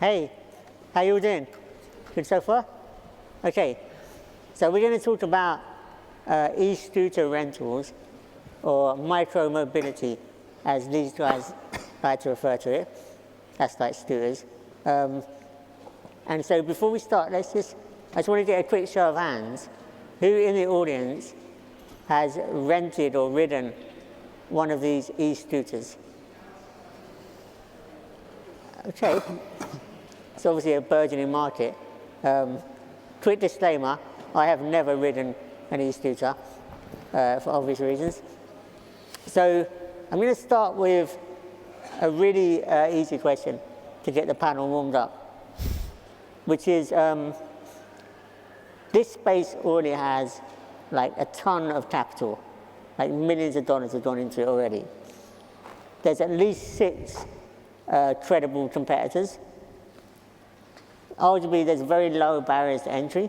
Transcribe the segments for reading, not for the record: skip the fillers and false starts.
Hey, how you doing? Good so far? Okay, so we're going to talk about e-scooter rentals, or micro-mobility, as these guys like to refer to it. That's like scooters. And so before we start, I just want to get a quick show of hands. Who in the audience has rented or ridden one of these e-scooters? Okay, it's obviously a burgeoning market. Quick disclaimer, I have never ridden an e-scooter for obvious reasons. So I'm going to start with a really easy question to get the panel warmed up, which is this space already has like a ton of capital, like millions of dollars have gone into it already. There's at least 6 credible competitors. Arguably, there's very low barriers to entry,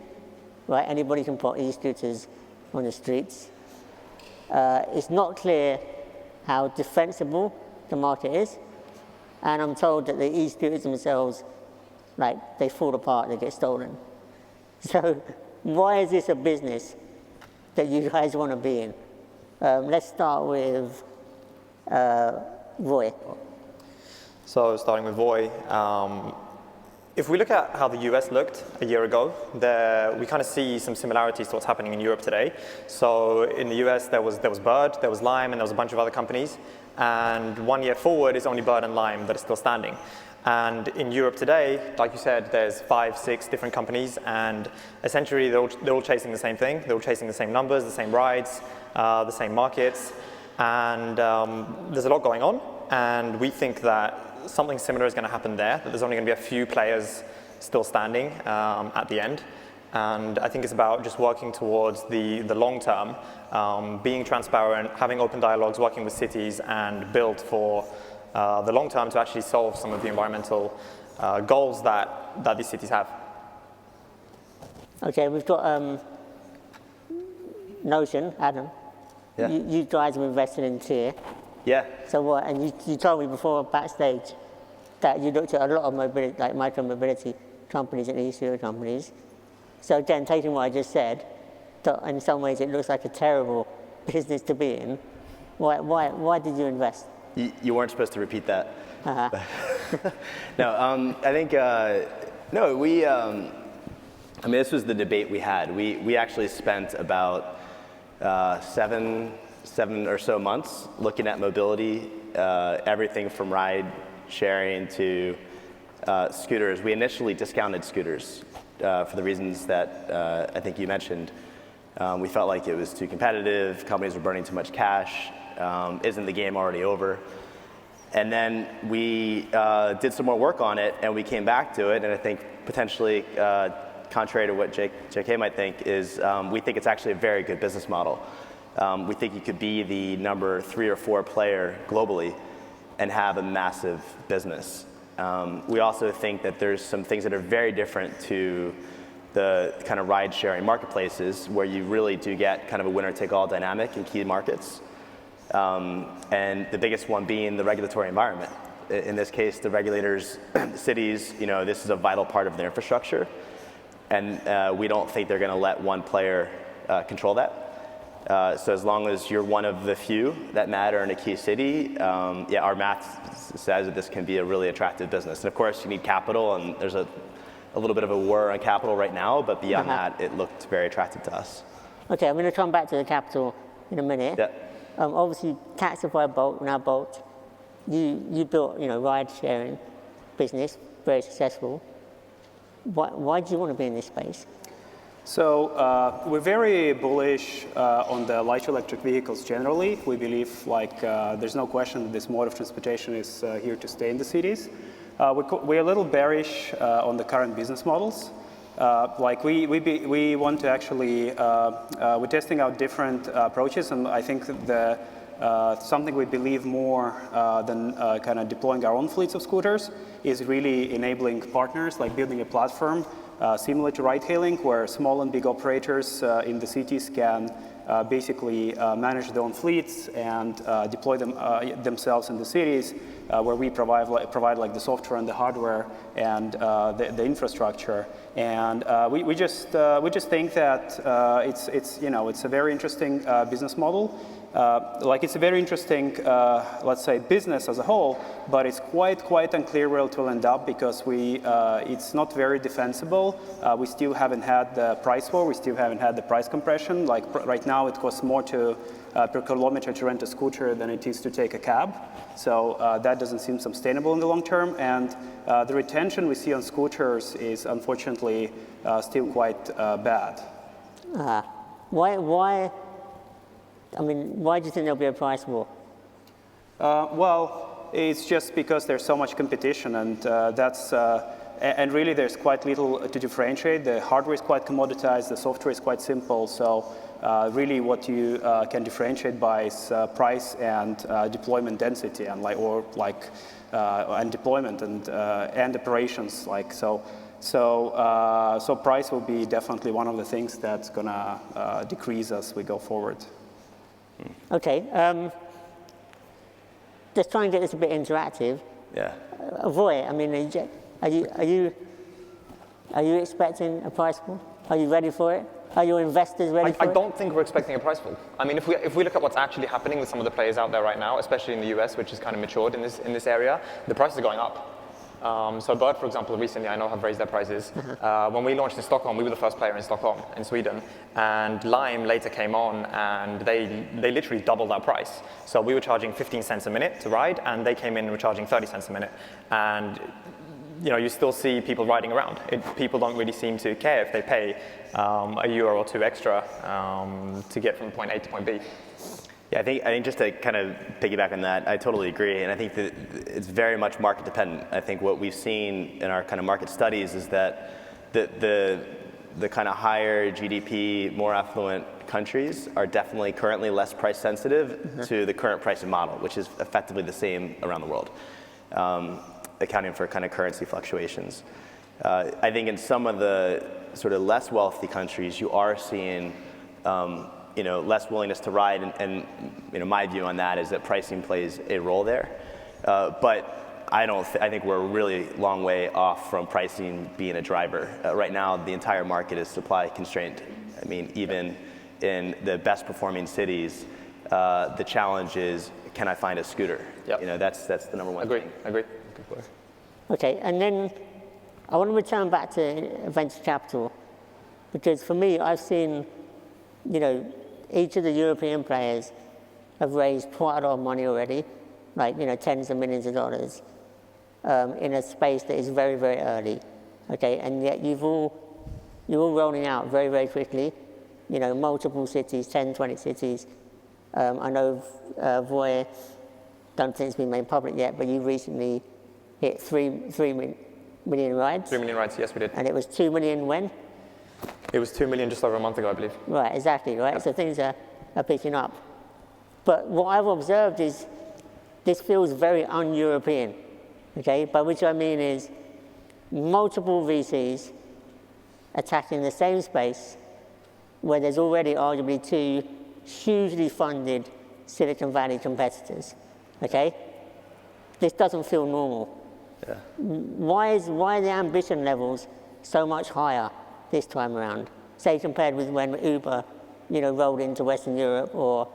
right? Anybody can put e-scooters on the streets. It's not clear how defensible the market is, and I'm told that the e-scooters themselves, like, they fall apart, they get stolen. So why is this a business that you guys want to be in? Let's start with Roy. So starting with Roy, if we look at how the US looked a year ago, we kind of see some similarities to what's happening in Europe today. So in the US, there was Bird, there was Lime, and there was a bunch of other companies. And 1 year forward, it's only Bird and Lime that are still standing. And in Europe today, like you said, there's 5, 6 different companies, and essentially they're all chasing the same thing. They're all chasing the same numbers, the same rides, the same markets. And there's a lot going on. And we think that something similar is going to happen there, that there's only going to be a few players still standing at the end. And I think it's about just working towards the long term, being transparent, having open dialogues, working with cities, and build for the long term to actually solve some of the environmental goals that these cities have. Okay, we've got Notion, Adam. Yeah. You guys have invested in Tier. Yeah. So what? And you told me before backstage that you looked at a lot of mobility, like micro-mobility companies and e-scooter companies. So again, taking what I just said, that in some ways it looks like a terrible business to be in. Why did you invest? You weren't supposed to repeat that. Uh-huh. No, I think no. We. I mean, this was the debate we had. We actually spent about 7 or so months looking at mobility, everything from ride sharing to scooters. We initially discounted scooters for the reasons that I think you mentioned. We felt like it was too competitive, companies were burning too much cash, isn't the game already over? And then we did some more work on it, and we came back to it, and I think potentially, contrary to what JK might think, is we think it's actually a very good business model. We think you could be the number 3 or 4 player globally and have a massive business. We also think that there's some things that are very different to the kind of ride-sharing marketplaces where you really do get kind of a winner-take-all dynamic in key markets. And the biggest one being the regulatory environment. In this case, the regulators, cities, this is a vital part of their infrastructure. And we don't think they're going to let one player control that. So as long as you're one of the few that matter in a key city, our math says that this can be a really attractive business. And of course, you need capital, and there's a little bit of a war on capital right now, but beyond that, it looked very attractive to us. Okay, I'm going to come back to the capital in a minute. Yeah. Obviously, Taxify, Bolt, you built, ride-sharing business, very successful. Why do you want to be in this space? So we're very bullish on the light electric vehicles generally. We believe there's no question that this mode of transportation is here to stay in the cities. We're a little bearish on the current business models. We want to actually, we're testing out different approaches, and I think something we believe more than kind of deploying our own fleets of scooters is really enabling partners, like building a platform similar to ride-hailing, where small and big operators in the cities can basically manage their own fleets and deploy them themselves in the cities, where we provide like the software and the hardware and the infrastructure. And we just think that it's a very interesting business model. Like it's a very interesting, let's say, business as a whole, but it's quite unclear where it will end up because it's not very defensible. We still haven't had the price war. We still haven't had the price compression. Like right now, it costs more per kilometer to rent a scooter than it is to take a cab. So that doesn't seem sustainable in the long term. And the retention we see on scooters is unfortunately still quite bad. Why? I mean, why do you think there'll be a price war? Well, it's just because there's so much competition, and and really there's quite little to differentiate. The hardware is quite commoditized, the software is quite simple. So really, what you can differentiate by is price and deployment density, and and deployment and operations. So price will be definitely one of the things that's gonna decrease as we go forward. Okay, just try and get this a bit interactive. Yeah. Voy, I mean, are you expecting a price war? Are you ready for it? Are your investors ready for it? I don't think we're expecting a price fall. I mean, if we look at what's actually happening with some of the players out there right now, especially in the US, which is kind of matured in this area, the prices are going up. So Bird, for example, recently I know have raised their prices. When we launched in Stockholm, we were the first player in Stockholm, in Sweden. And Lime later came on and they literally doubled our price. So we were charging 15 cents a minute to ride, and they came in and were charging 30 cents a minute. And you still see people riding around. People don't really seem to care if they pay €1 or €2 extra to get from point A to point B. Yeah, I think just to kind of piggyback on that, I totally agree, and I think that it's very much market dependent. I think what we've seen in our kind of market studies is that the kind of higher GDP, more affluent countries are definitely currently less price sensitive to the current pricing model, which is effectively the same around the world, accounting for kind of currency fluctuations. I think in some of the sort of less wealthy countries, you are seeing less willingness to ride, and my view on that is that pricing plays a role there. But I think we're a really long way off from pricing being a driver. Right now, the entire market is supply constrained. I mean, even in the best performing cities, the challenge is, can I find a scooter? Yep. That's the number one thing. Agree. Okay, and then I want to return back to venture capital, because for me, I've seen, each of the European players have raised quite a lot of money already, like, tens of millions of dollars, in a space that is very, very early, okay? And yet you're all rolling out very, very quickly, multiple cities, 10, 20 cities. I know Voy, don't think it's been made public yet, but you recently hit 3 million rides. 3 million rides, yes, we did. And it was 2 million when? It was 2 million just over a month ago, I believe. Right, exactly, right? Yep. So things are picking up. But what I've observed is this feels very un-European, okay? By which I mean is multiple VCs attacking the same space where there's already arguably 2 hugely funded Silicon Valley competitors, okay? This doesn't feel normal. Yeah. Why are the ambition levels so much higher this time around, say compared with when Uber, rolled into Western Europe, or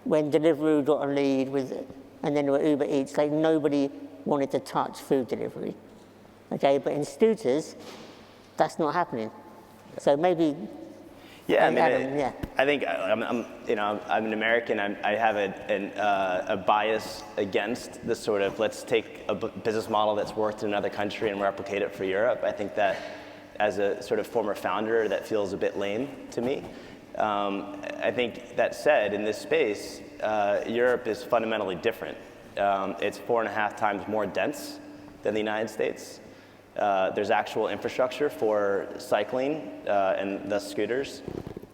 when Deliveroo got a lead and then there were Uber Eats, like nobody wanted to touch food delivery, okay? But in scooters, that's not happening. So maybe. Yeah, Adam, I think I'm an American. I have a bias against the sort of let's take a business model that's worked in another country and replicate it for Europe. I think that as a sort of former founder, that feels a bit lame to me. I think that said, in this space, Europe is fundamentally different. It's 4.5 times more dense than the United States. There's actual infrastructure for cycling and thus scooters.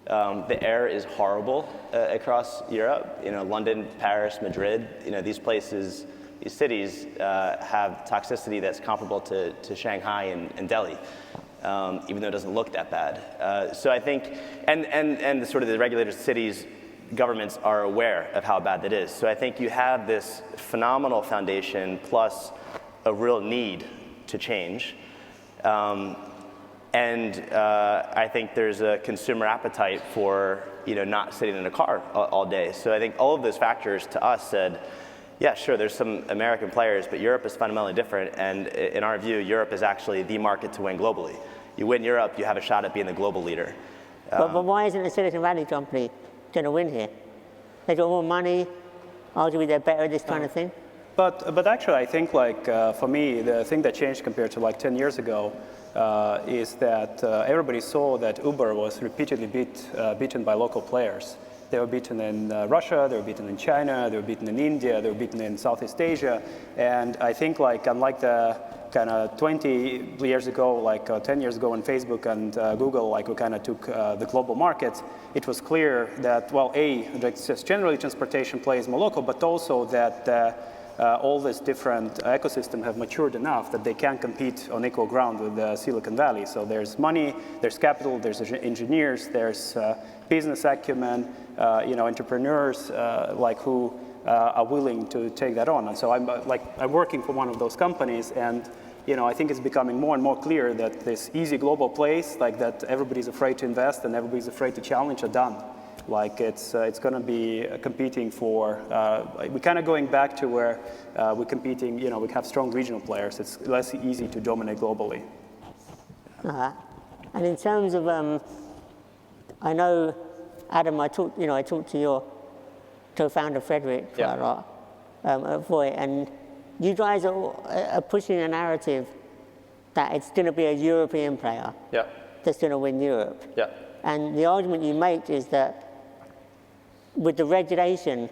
The air is horrible across Europe. London, Paris, Madrid. These cities have toxicity that's comparable to Shanghai and Delhi. even though it doesn't look that bad. So I think, and sort of the regulators, cities, governments are aware of how bad that is. So I think you have this phenomenal foundation plus a real need to change. I think there's a consumer appetite for not sitting in a car all day. So I think all of those factors to us said, yeah, sure, there's some American players, but Europe is fundamentally different. And in our view, Europe is actually the market to win globally. You win Europe, you have a shot at being the global leader. But why isn't a Silicon Valley company going to win here? They got more money, arguably they're better at this kind of thing. But actually, I think for me, the thing that changed compared to 10 years ago is that everybody saw that Uber was repeatedly beaten by local players. They were beaten in Russia, they were beaten in China, they were beaten in India, they were beaten in Southeast Asia. And I think unlike the kind of 20 years ago, 10 years ago when Facebook and Google, we kind of took the global markets, it was clear that, well, just generally transportation plays more local, but also that all this different ecosystem have matured enough that they can compete on equal ground with Silicon Valley. So there's money, there's capital, there's engineers, there's business acumen, entrepreneurs who are willing to take that on. And so I'm working for one of those companies, and I think it's becoming more and more clear that this easy global place, that everybody's afraid to invest and everybody's afraid to challenge, are done. It's going to be competing for, we're kind of going back to where we're competing, we have strong regional players. It's less easy to dominate globally. And in terms of, I know, Adam, I talked to your co-founder Frederick quite a lot at Voi, and you guys are pushing a narrative that it's going to be a European player that's going to win Europe. And the argument you make is that with the regulation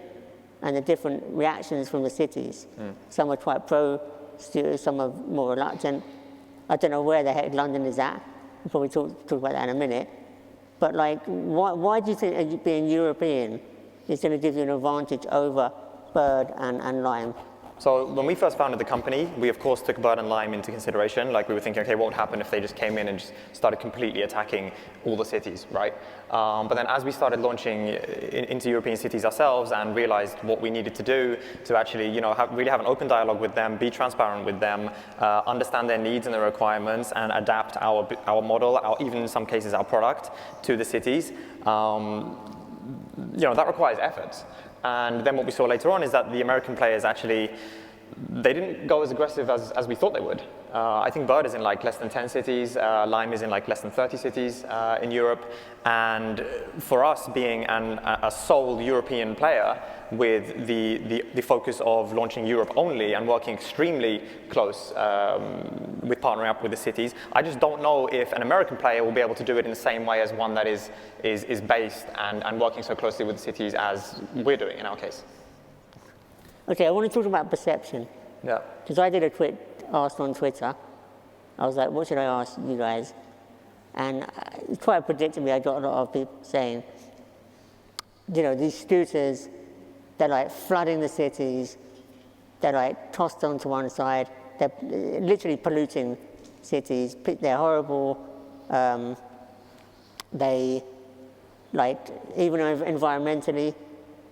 and the different reactions from the cities, some are quite pro-scooters, some are more reluctant. I don't know where the heck London is at. We'll probably talk about that in a minute. But why do you think being European is going to give you an advantage over Bird and Lime? So when we first founded the company, we of course took Bird and Lime into consideration. We were thinking, okay, what would happen if they just came in and just started completely attacking all the cities, right? But then as we started launching into European cities ourselves and realized what we needed to do to actually, really have an open dialogue with them, be transparent with them, understand their needs and their requirements, and adapt our model, even in some cases our product, to the cities, that requires effort. And then what we saw later on is that the American players actually, they didn't go as aggressive as we thought they would. I think Bird is in less than 10 cities, Lime is in less than 30 cities in Europe. And for us being a sole European player with the focus of launching Europe only and working extremely close with partnering up with the cities, I just don't know if an American player will be able to do it in the same way as one that is based and working so closely with the cities as we're doing in our case. Okay, I want to talk about perception. Because I did a quick ask on Twitter. I was like, what should I ask you guys? And quite predictably, I got a lot of people saying, these scooters, they're flooding the cities, they're tossed onto one side, they're literally polluting cities, they're horrible, they, even environmentally,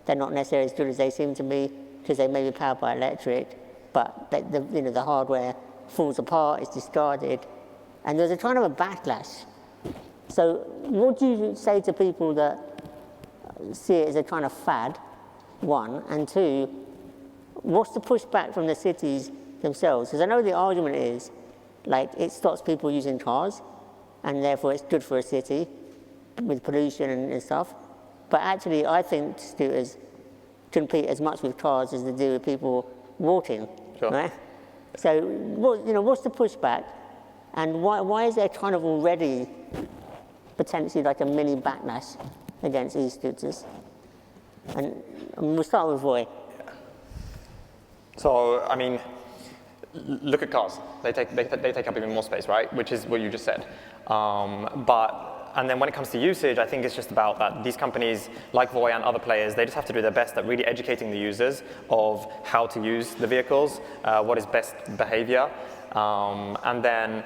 they're not necessarily as good as they seem to be, because they may be powered by electric, but the hardware falls apart, it's discarded, and there's a kind of a backlash. So what do you say to people that see it as a kind of fad, one, and two, what's the pushback from the cities themselves? Because I know the argument is, it stops people using cars, and therefore it's good for a city with pollution and stuff. But actually, I think scooters compete as much with cars as they do with people walking, right? So, what's the pushback, and why is there kind of already potentially a mini backlash against e-scooters? And we'll start with Voi. So, look at cars. They take up even more space, right? Which is what you just said. And then when it comes to usage, I think it's just about that these companies, like Voi and other players, they just have to do their best at really educating the users of how to use the vehicles, what is best behavior. And then,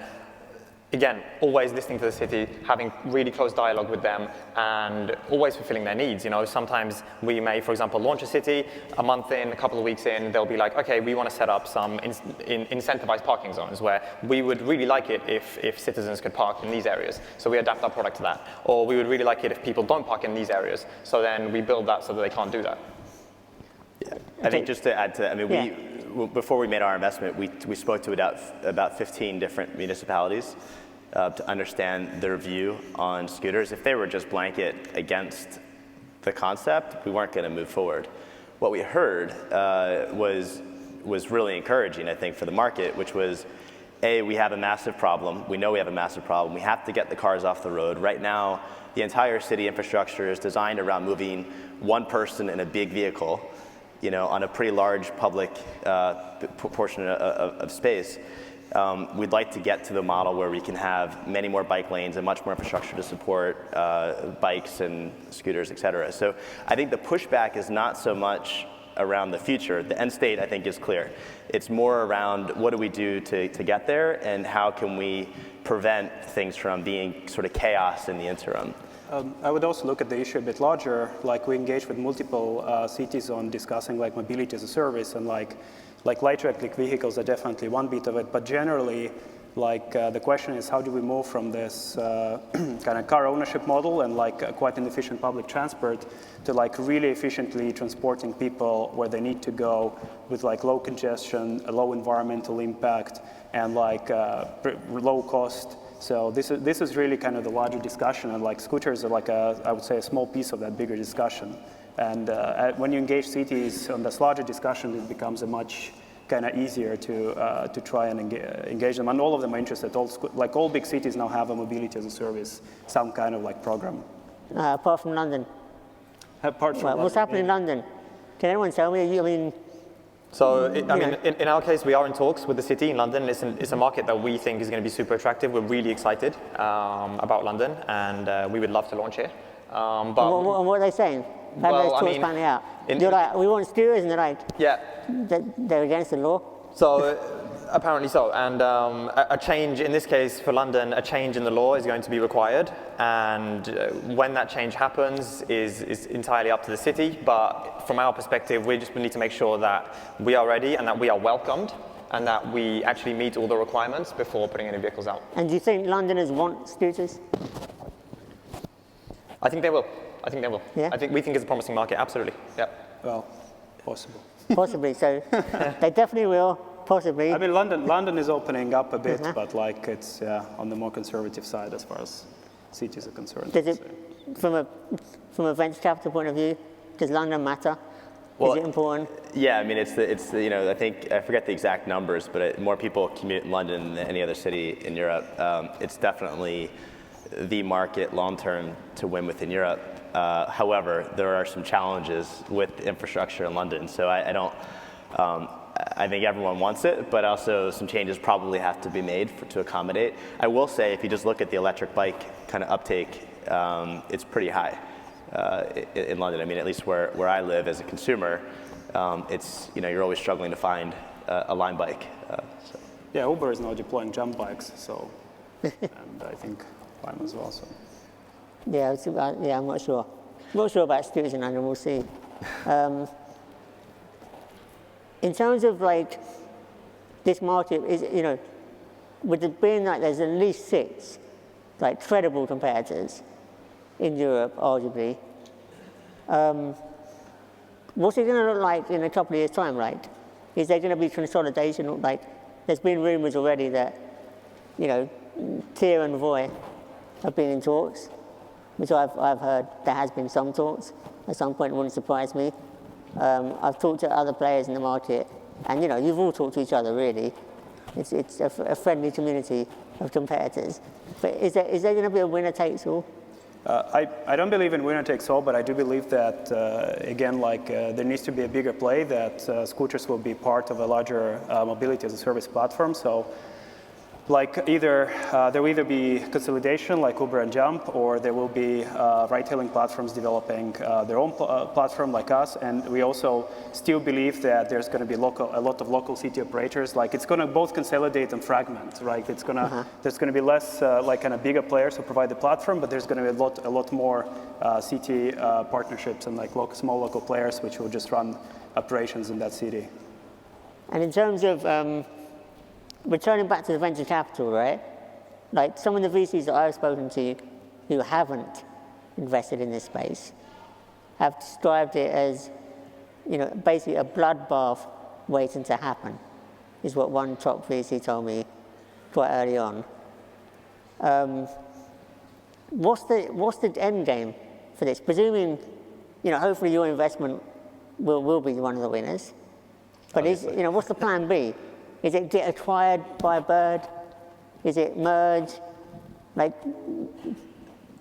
again, always listening to the city, having really close dialogue with them, and always fulfilling their needs. You know, sometimes we may, for example, launch a city, a month in, a couple of weeks in, they'll be like, okay, we want to set up some incentivized parking zones where we would really like it if citizens could park in these areas. So we adapt our product to that. Or we would really like it if people don't park in these areas. So then we build that so that they can't do that. Yeah. I think just to add to that, I mean, before we made our investment, we spoke to about 15 different municipalities to understand their view on scooters. If they were just blanket against the concept, we weren't going to move forward. What we heard was really encouraging, I think, for the market, which was, A, we have a massive problem. We know we have a massive problem. We have to get the cars off the road. Right now, the entire city infrastructure is designed around moving one person in a big vehicle, you know, on a pretty large public portion of space. We'd like to get to the model where we can have many more bike lanes and much more infrastructure to support bikes and scooters, et cetera. So I think the pushback is not so much around the future. The end state, I think, is clear. It's more around what do we do to get there, and how can we prevent things from being sort of chaos in the interim. I would also look at the issue a bit larger. Like, we engage with multiple cities on discussing like mobility as a service, and like light electric vehicles are definitely one bit of it, but generally, like the question is, how do we move from this kind of car ownership model and like quite inefficient public transport to like really efficiently transporting people where they need to go with like low congestion, a low environmental impact, and like low cost. So this is really kind of the larger discussion, and like scooters are like I would say a small piece of that bigger discussion. And when you engage cities on this larger discussion, it becomes a much kind of easier to try and engage them. And all of them are interested. All big cities now have a mobility as a service, some kind of like program. Apart from London. Apart from what's happening in London? Can anyone tell me? I mean. So, in our case, we are in talks with the city in London. It's a market that we think is going to be super attractive. We're really excited about London, and we would love to launch here. But what are they saying? How well, those talks panning out? You're like, we want scooters, and they're like, yeah, they're against the law. So apparently so, and a change in this case for London, a change in the law is going to be required, and when that change happens is entirely up to the city. But from our perspective, we need to make sure that we are ready and that we are welcomed, and that we actually meet all the requirements before putting any vehicles out. And do you think Londoners want scooters? I think they will. Yeah? We think it's a promising market, absolutely. Yeah. Well, possible. Possibly, so they definitely will, possibly. I mean, London is opening up a bit, but like it's on the more conservative side as far as cities are concerned. Does it, from a venture capital point of view, does London matter? Well, is it important? Yeah, I mean, it's the I think, I forget the exact numbers, but more people commute in London than any other city in Europe. It's definitely the market long-term to win within Europe. However, there are some challenges with the infrastructure in London, so I think everyone wants it, but also some changes probably have to be made to accommodate. I will say, if you just look at the electric bike kind of uptake, it's pretty high in London. I mean, at least where I live as a consumer, it's, you're always struggling to find a Lime bike. So. Yeah, Uber is now deploying jump bikes, so, and I think Lime as well. So. Yeah, I'm not sure. Not sure about scooters in London, we'll see. In terms of like this market, with it being like there's at least 6 like credible competitors in Europe, arguably, what's it going to look like in a couple of years' time, right? Is there going to be consolidation? Like, there's been rumors already that, Tier and Voi have been in talks, which I've heard there has been some talks. At some point, it wouldn't surprise me. I've talked to other players in the market, and you've all talked to each other, really. It's a friendly community of competitors. But is there going to be a winner takes all? I don't believe in winner takes all, but I do believe that, again, there needs to be a bigger play, that scooters will be part of a larger mobility as a service platform. So like either there will either be consolidation like Uber and Jump, or there will be ride-hailing platforms developing their own platform like us. And we also still believe that there's going to be a lot of local city operators. Like it's going to both consolidate and fragment, right? It's going to there's going to be less like kind of bigger players who provide the platform, but there's going to be a lot more city partnerships and like small local players which will just run operations in that city. And in terms of returning back to the venture capital, right? Like some of the VCs that I've spoken to who haven't invested in this space have described it as, basically a bloodbath waiting to happen, is what one top VC told me quite early on. What's the end game for this? Presuming, hopefully your investment will be one of the winners. But what's the plan B? Is it get acquired by a bird? Is it merge? Like,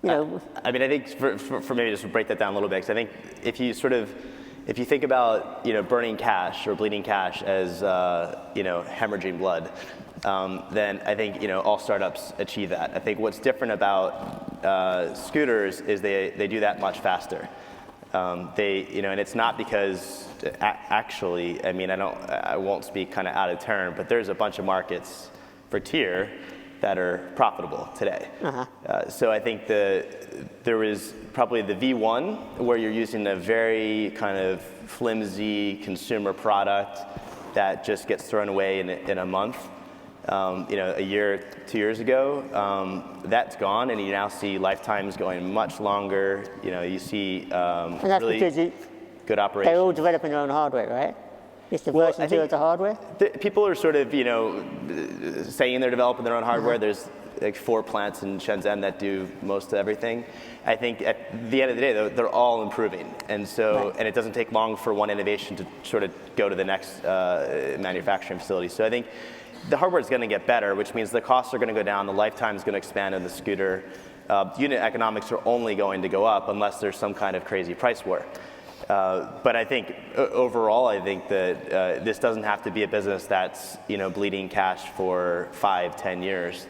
I think for maybe just to break that down a little bit, because I think if you think about burning cash or bleeding cash as hemorrhaging blood, then I think all startups achieve that. I think what's different about scooters is they do that much faster. And it's not because actually, I won't speak kind of out of turn, but there's a bunch of markets for tier that are profitable today. So I think there is probably the V1 where you're using a very kind of flimsy consumer product that just gets thrown away in a month. A year, 2 years ago, that's gone, and you now see lifetimes going much longer. You see and that's really because good operations. They're all developing their own hardware, right? It's the version 2 of the hardware? People are sort of, saying they're developing their own hardware. There's like 4 plants in Shenzhen that do most of everything. I think at the end of the day, they're all improving. And so, and it doesn't take long for one innovation to sort of go to the next manufacturing facility. So I think the hardware is going to get better, which means the costs are going to go down, the lifetime is going to expand in the scooter. Unit economics are only going to go up unless there's some kind of crazy price war. But I think overall, I think that this doesn't have to be a business that's bleeding cash for 5-10 years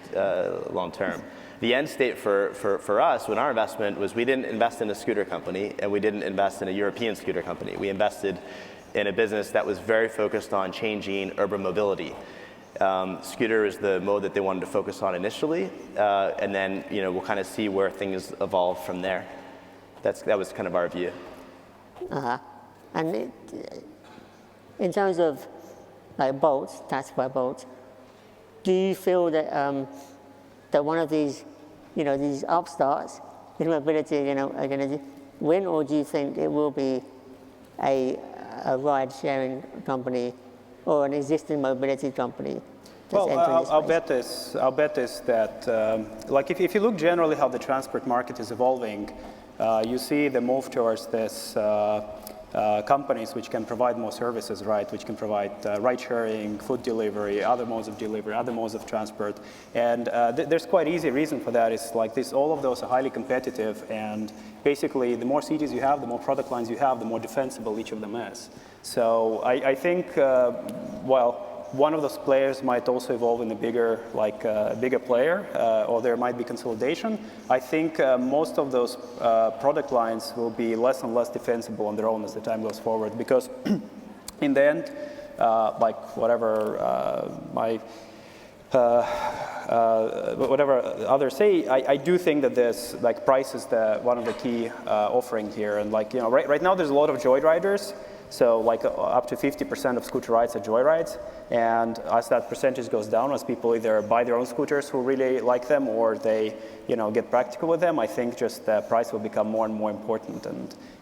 long term. The end state for us, when our investment was, we didn't invest in a scooter company and we didn't invest in a European scooter company. We invested in a business that was very focused on changing urban mobility. Scooter is the mode that they wanted to focus on initially, and then we'll kind of see where things evolve from there. That was kind of our view. And in terms of like Bolt, Taxify Bolt, do you feel that that one of these, these upstarts in mobility, are going to win, or do you think it will be a ride-sharing company or an existing mobility company? Well, I'll bet this that, like if you look generally how the transport market is evolving, you see the move towards this companies which can provide more services, right? Which can provide ride sharing, food delivery, other modes of delivery, other modes of transport. And there's quite easy reason for that. It's like this, all of those are highly competitive, and basically the more cities you have, the more product lines you have, the more defensible each of them is. So I think, one of those players might also evolve in a bigger, bigger player, or there might be consolidation. I think most of those product lines will be less and less defensible on their own as the time goes forward, because in the end, whatever others say, I do think that there's price is one of the key offering here, and right now there's a lot of joyriders. So up to 50% of scooter rides are joyrides, and as that percentage goes down, as people either buy their own scooters who really like them, or they get practical with them, I think just the price will become more and more important.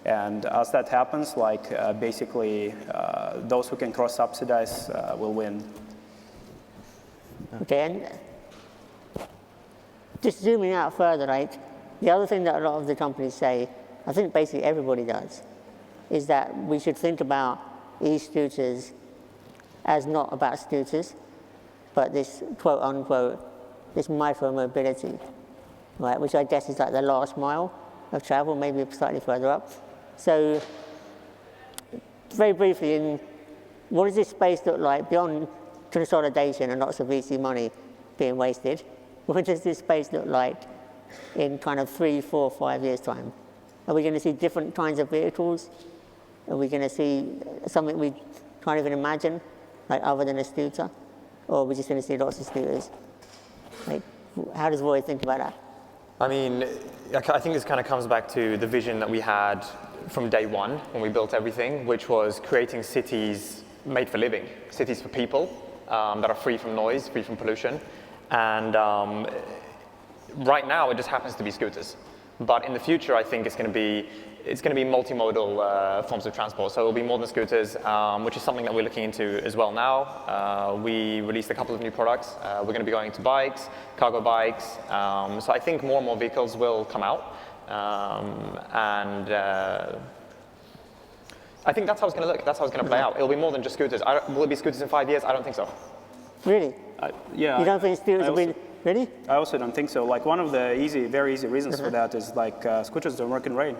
And as that happens, basically those who can cross-subsidize will win. Okay, and just zooming out further, right? The other thing that a lot of the companies say, I think basically everybody does, is that we should think about e-scooters as not about scooters, but this quote unquote, this micro-mobility, right? Which I guess is like the last mile of travel, maybe slightly further up. So very briefly, what does this space look like beyond consolidation and lots of VC money? being wasted. What does this space look like in kind of 3, 4, 5 years' time? Are we going to see different kinds of vehicles? Are we going to see something we can't even imagine, like other than a scooter? Or are we just going to see lots of scooters? Like, how does Roy think about that? I mean, I think this kind of comes back to the vision that we had from day one when we built everything, which was creating cities made for living, cities for people that are free from noise, free from pollution. And right now, it just happens to be scooters. But in the future, I think it's going to be multimodal forms of transport. So it will be more than scooters, which is something that we're looking into as well now. We released a couple of new products. We're going to be going into bikes, cargo bikes. So I think more and more vehicles will come out. And I think that's how it's going to look. That's how it's going to play out. It'll be more than just scooters. Will it be scooters in 5 years? I don't think so. Really? Yeah. You don't think scooters will be ready? I also don't think so. Like one of the very easy reasons for that is like scooters don't work in rain.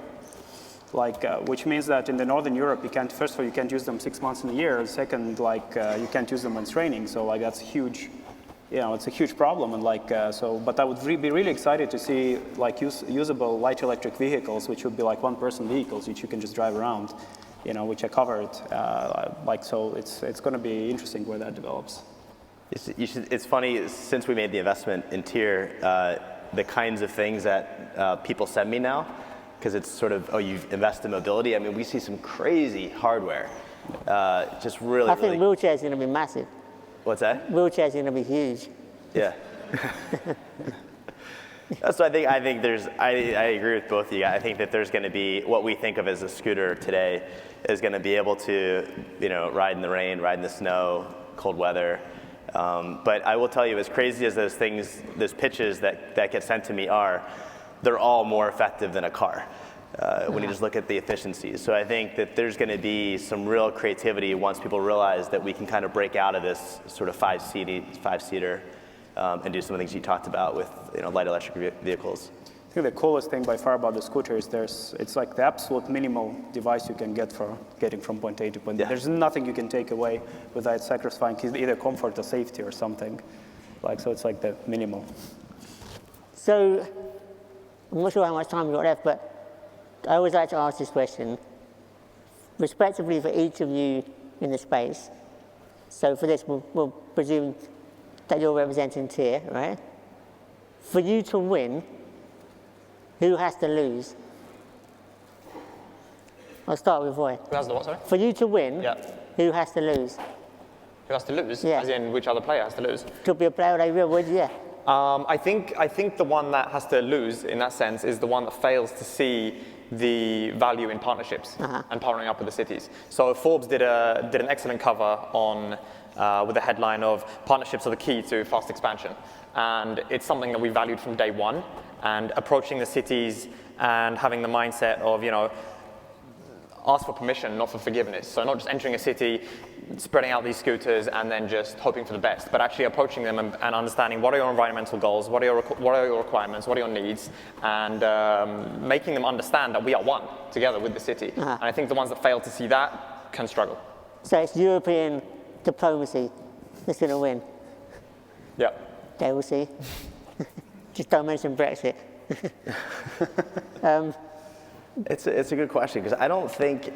Like, which means that in the Northern Europe, first of all, you can't use them 6 months in a year. Second, like, you can't use them when it's raining. So like that's huge, it's a huge problem. And like, but I would be really excited to see like usable light electric vehicles, which would be like one-person vehicles, which you can just drive around, which are covered. So it's going to be interesting where that develops. It's funny, since we made the investment in Tier, the kinds of things that people send me now, because it's sort of, you've invested in mobility. I mean, we see some crazy hardware, just really, I think wheelchairs are going to be massive. What's that? Wheelchairs are going to be huge. Yeah. That's what I think I agree with both of you. I think that there's going to be, what we think of as a scooter today is going to be able to, ride in the rain, ride in the snow, cold weather. But I will tell you, as crazy as those pitches that get sent to me are, they're all more effective than a car when you just look at the efficiencies. So I think that there's going to be some real creativity once people realize that we can kind of break out of this sort of five-seater and do some of the things you talked about with light electric vehicles. I think the coolest thing by far about the scooter is it's like the absolute minimal device you can get for getting from point A to point B. Yeah. There's nothing you can take away without sacrificing either comfort or safety or something. So it's like the minimal. So I'm not sure how much time we've got left, but I always like to ask this question, respectively for each of you in the space. So for this, we'll presume that you're representing Tier, right? For you to win, who has to lose? I'll start with Roy. Who has the what, sorry? For you to win, who has to lose? Who has to lose? Yeah. As in, which other player has to lose? Could be a player like you would, yeah. I think the one that has to lose in that sense is the one that fails to see the value in partnerships and partnering up with the cities. So Forbes did an excellent cover on with the headline of "Partnerships are the key to fast expansion," and it's something that we valued from day one. And approaching the cities and having the mindset of ask for permission, not for forgiveness. So not just entering a city, spreading out these scooters, and then just hoping for the best, but actually approaching them and understanding what are your environmental goals, what are your requirements, what are your needs, and making them understand that we are one together with the city. And I think the ones that fail to see that can struggle. So it's European diplomacy that's going to win. Yeah. Okay, we'll see. Just don't mention Brexit. It's a good question, because I don't think,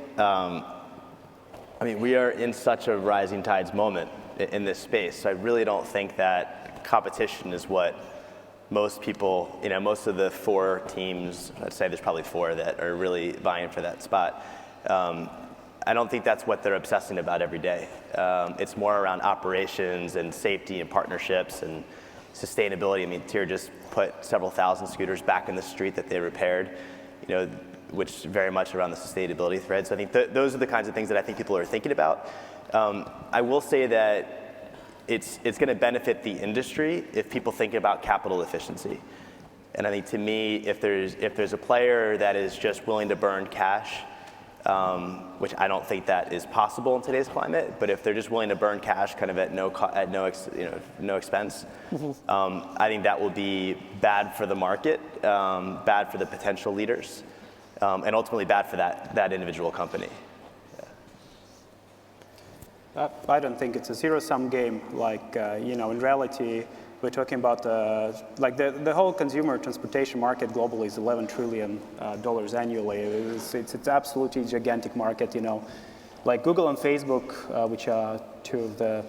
we are in such a rising tides moment in this space. So I really don't think that competition is what most people, most of the 4 teams, I'd say there's probably 4 that are really vying for that spot. I don't think that's what they're obsessing about every day. It's more around operations and safety and partnerships and sustainability. Tier just put several thousand scooters back in the street that they repaired, which very much around the sustainability thread. So I think those are the kinds of things that I think people are thinking about. I will say that it's going to benefit the industry if people think about capital efficiency. And I think, to me, if there's a player that is just willing to burn cash, which I don't think that is possible in today's climate, but if they're just willing to burn cash kind of at no expense, I think that will be bad for the market, bad for the potential leaders, and ultimately bad for that individual company. I don't think it's a zero-sum game. In reality, we're talking about like the whole consumer transportation market globally is $11 trillion annually. It's absolutely gigantic market, you know. Like Google and Facebook, which are two of the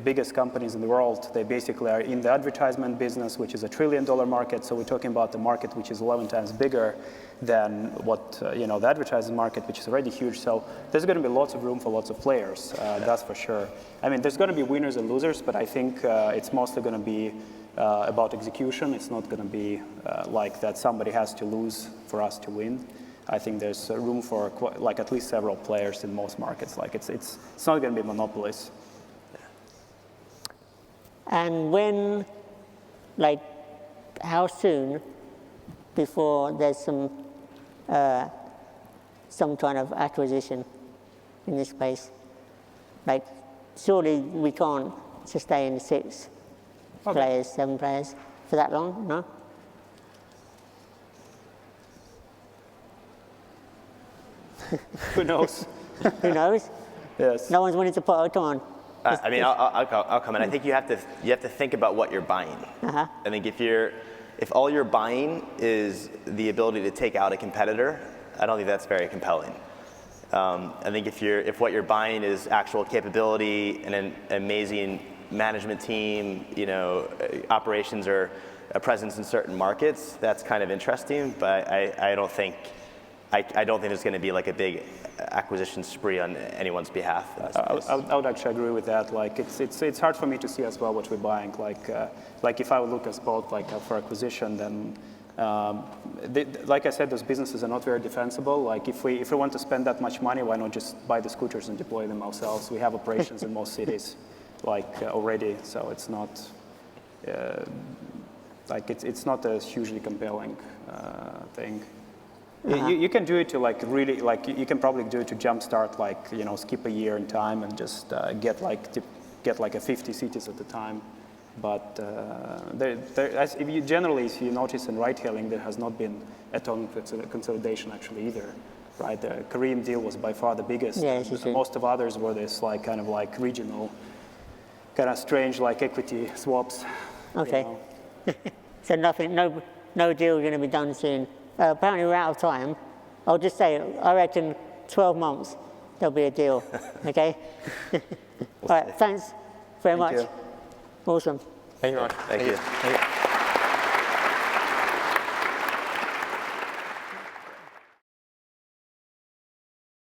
biggest companies in the world, they basically are in the advertisement business, which is a $1 trillion market. So we're talking about the market which is 11 times bigger than what, you know, the advertising market, which is already huge. So there's going to be lots of room for lots of players, that's for sure. I mean, there's going to be winners and losers, but I think it's mostly going to be about execution. It's not going to be like that somebody has to lose for us to win. I think there's room for like at least several players in most markets. Like it's not going to be monopolies. And when, like, how soon before there's some kind of acquisition in this space? Like, surely we can't sustain 6 players, 7 players for that long, no? Who knows? Who knows? Yes. No one's willing to put it on. I mean, I'll come in. I think you have to think about what you're buying. I think if all you're buying is the ability to take out a competitor, I don't think that's very compelling. I think if what you're buying is actual capability and an amazing management team, you know, operations or a presence in certain markets, that's kind of interesting. But I don't think there's going to be like a big acquisition spree on anyone's behalf. I would actually agree with that. Like it's hard for me to see as well what we're buying. Like if I would look at both like for acquisition, then like I said, those businesses are not very defensible. Like if we want to spend that much money, why not just buy the scooters and deploy them ourselves? We have operations in most cities, like already. So it's not like it's not a hugely compelling thing. You can do it to like really, like you can probably do it to jumpstart, like, you know, skip a year in time and just get like a 50 cities at a time. But as if you notice in ride-hailing, there has not been a ton of consolidation actually either, right? The Korean deal was by far the biggest. Yeah, most of others were this like kind of like regional, kind of strange like equity swaps. Okay. You know? So no deal going to be done soon. Apparently we're out of time. I'll just say, I reckon 12 months there'll be a deal. Okay. All right. Thanks very much. You. Awesome. Thank you very much. Thank you.